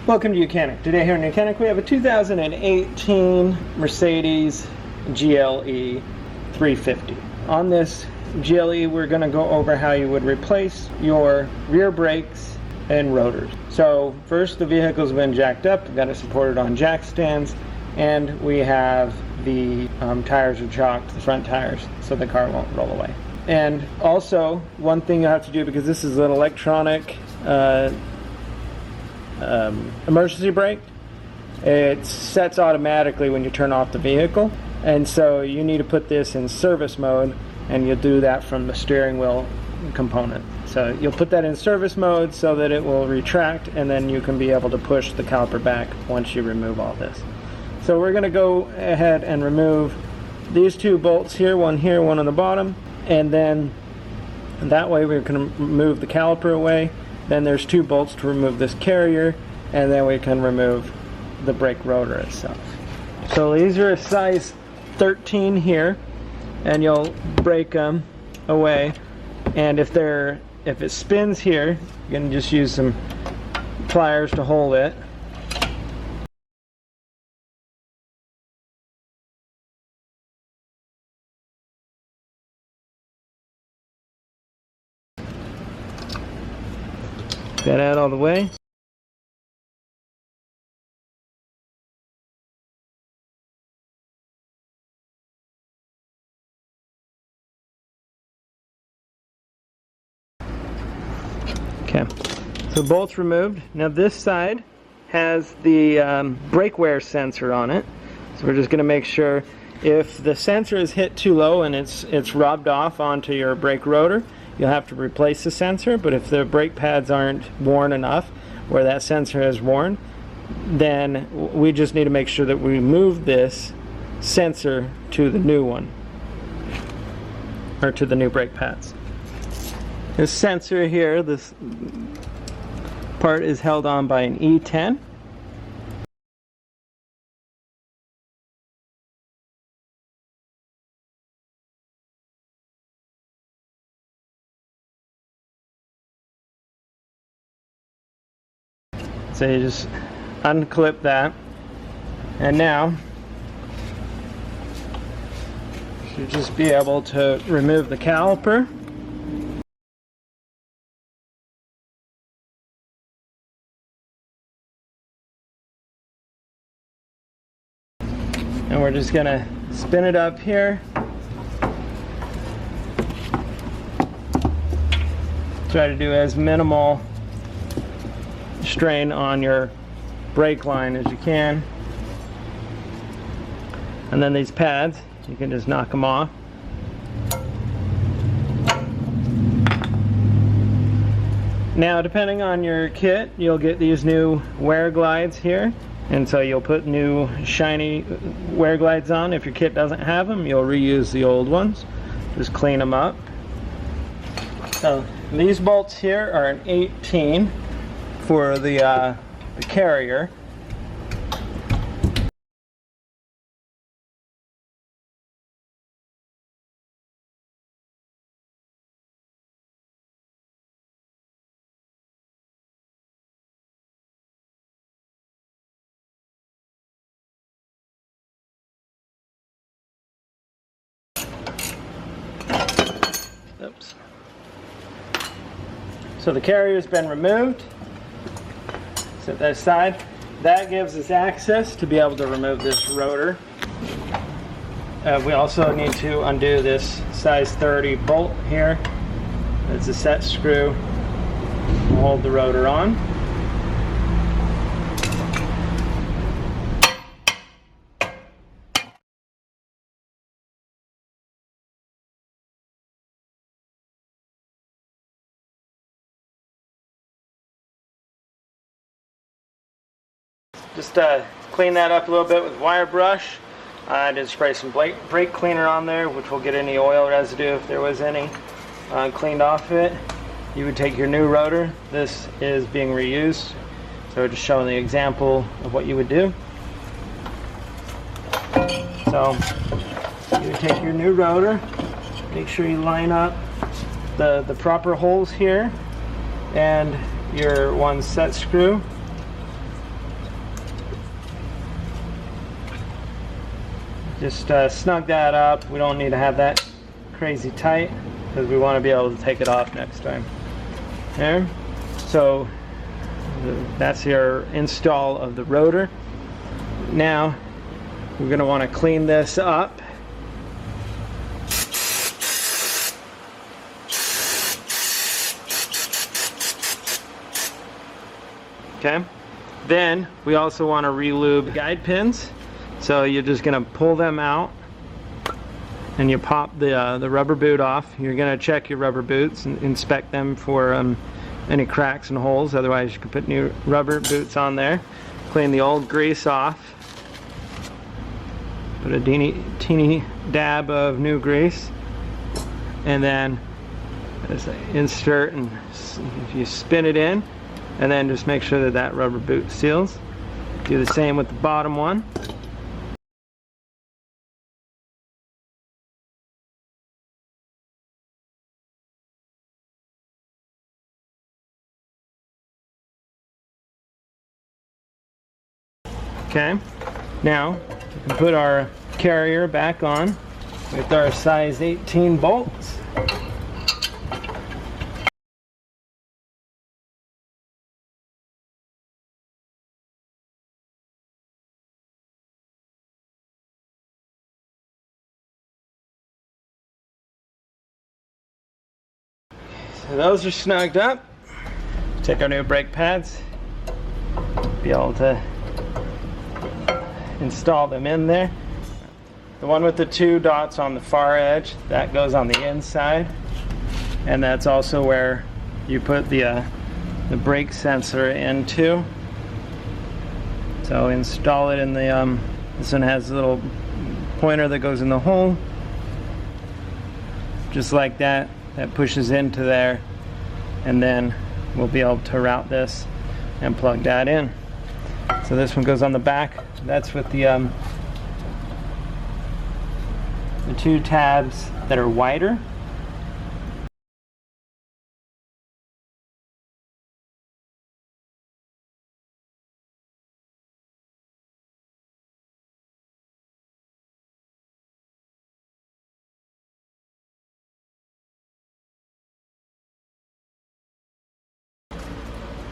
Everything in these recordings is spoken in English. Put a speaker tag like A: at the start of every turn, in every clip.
A: Welcome to YOUCANIC. Today here in YOUCANIC we have a 2018 Mercedes GLE350. On this GLE we're going to go over how you would replace your rear brakes and rotors. So first, the vehicle's been jacked up, we've got it supported on jack stands, and we have the tires are chocked, the front tires, so the car won't roll away. And also, one thing you have to do, because this is an electronic emergency brake, it sets automatically when you turn off the vehicle, and so you need to put this in service mode, and you'll do that from the steering wheel component. So you'll put that in service mode so that it will retract, and then you can be able to push the caliper back once you remove all this. So we're going to go ahead and remove these two bolts here, one on the bottom, and then that way we can remove the caliper away. Then there's two bolts to remove this carrier, and then we can remove the brake rotor itself. So these are a size 13 here, and you'll break them away. And if it spins here, you can just use some pliers to hold it. Get that out all the way. Okay, so bolts removed. Now this side has the brake wear sensor on it. So we're just going to make sure if the sensor is hit too low and it's rubbed off onto your brake rotor, you'll have to replace the sensor. But if the brake pads aren't worn enough where that sensor is worn, then we just need to make sure that we move this sensor to the new one, or to the new brake pads. This sensor here, this part is held on by an E10. So you just unclip that, and now you should just be able to remove the caliper. And we're just gonna spin it up here. Try to do as minimal strain on your brake line as you can. And then these pads, you can just knock them off. Now, depending on your kit, you'll get these new wear glides here. And so you'll put new shiny wear glides on. If your kit doesn't have them, you'll reuse the old ones. Just clean them up. So these bolts here are an 18 for the carrier. Oops. So the carrier's been removed. Set that aside. That gives us access to be able to remove this rotor. We also need to undo this size 30 bolt here. It's a set screw. We'll hold the rotor on. Just clean that up a little bit with wire brush. I did spray some brake cleaner on there, which will get any oil residue, if there was any, cleaned off of it. You would take your new rotor. This is being reused, so just showing the example of what you would do. So you would take your new rotor, make sure you line up the proper holes here and your one set screw. just snug that up. We don't need to have that crazy tight because we want to be able to take it off next time. There. So that's your install of the rotor. Now we're going to want to clean this up. Okay. Then we also want to re-lube guide pins. So you're just going to pull them out and you pop the rubber boot off. You're going to check your rubber boots and inspect them for any cracks and holes. Otherwise you can put new rubber boots on there. Clean the old grease off. Put a teeny dab of new grease. And then just insert and you spin it in. And then just make sure that that rubber boot seals. Do the same with the bottom one. Okay, now we can put our carrier back on with our size 18 bolts. So those are snugged up. Take our new brake pads, be able to install them in there. The one with the 2 dots on the far edge, that goes on the inside, and that's also where you put the brake sensor into. So install it in the this one has a little pointer that goes in the hole, just like that. That pushes into there, and then we'll be able to route this and plug that in. So this one goes on the back. That's with the 2 tabs that are wider.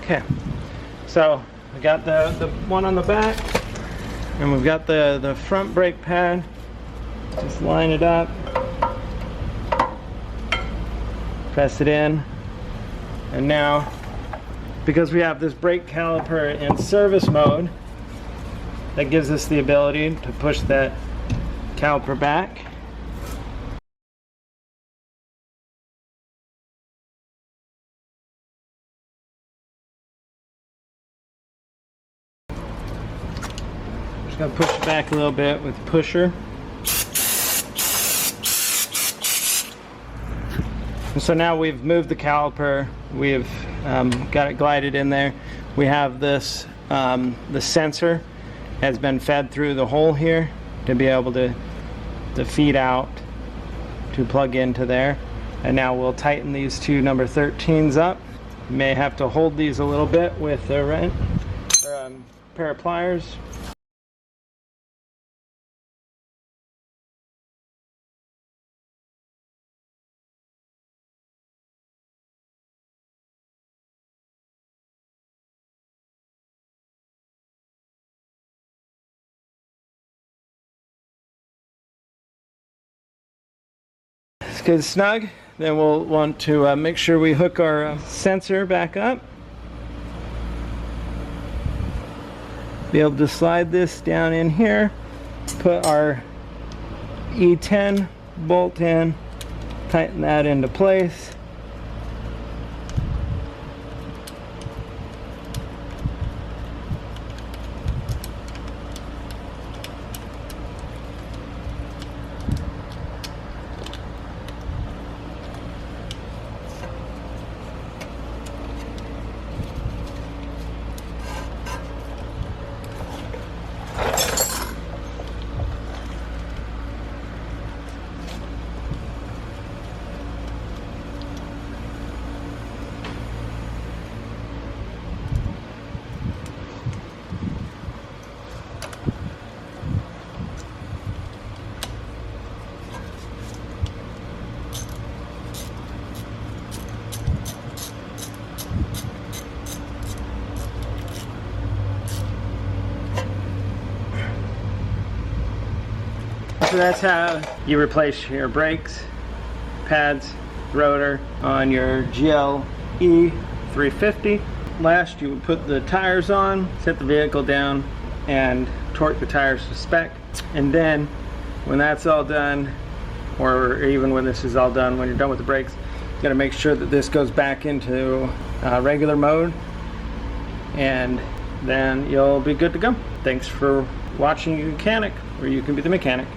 A: Okay, so we got the one on the back, and we've got the front brake pad. Just line it up, press it in, and now because we have this brake caliper in service mode, that gives us the ability to push that caliper back. Just gotta push it back a little bit with the pusher. And so now we've moved the caliper, we've got it glided in there. We have this, the sensor has been fed through the hole here to be able to feed out, to plug into there. And now we'll tighten these 2 number 13s up. You may have to hold these a little bit with a pair of pliers. It's good snug. Then we'll want to make sure we hook our sensor back up. Be able to slide this down in here, put our E10 bolt in, tighten that into place. So that's how you replace your brakes, pads, rotor on your GLE350. Last, you would put the tires on, set the vehicle down, and torque the tires to spec. And then when that's all done, or even when this is all done, when you're done with the brakes, you got to make sure that this goes back into regular mode, and then you'll be good to go. Thanks for watching YOUCANIC, where you can be the mechanic.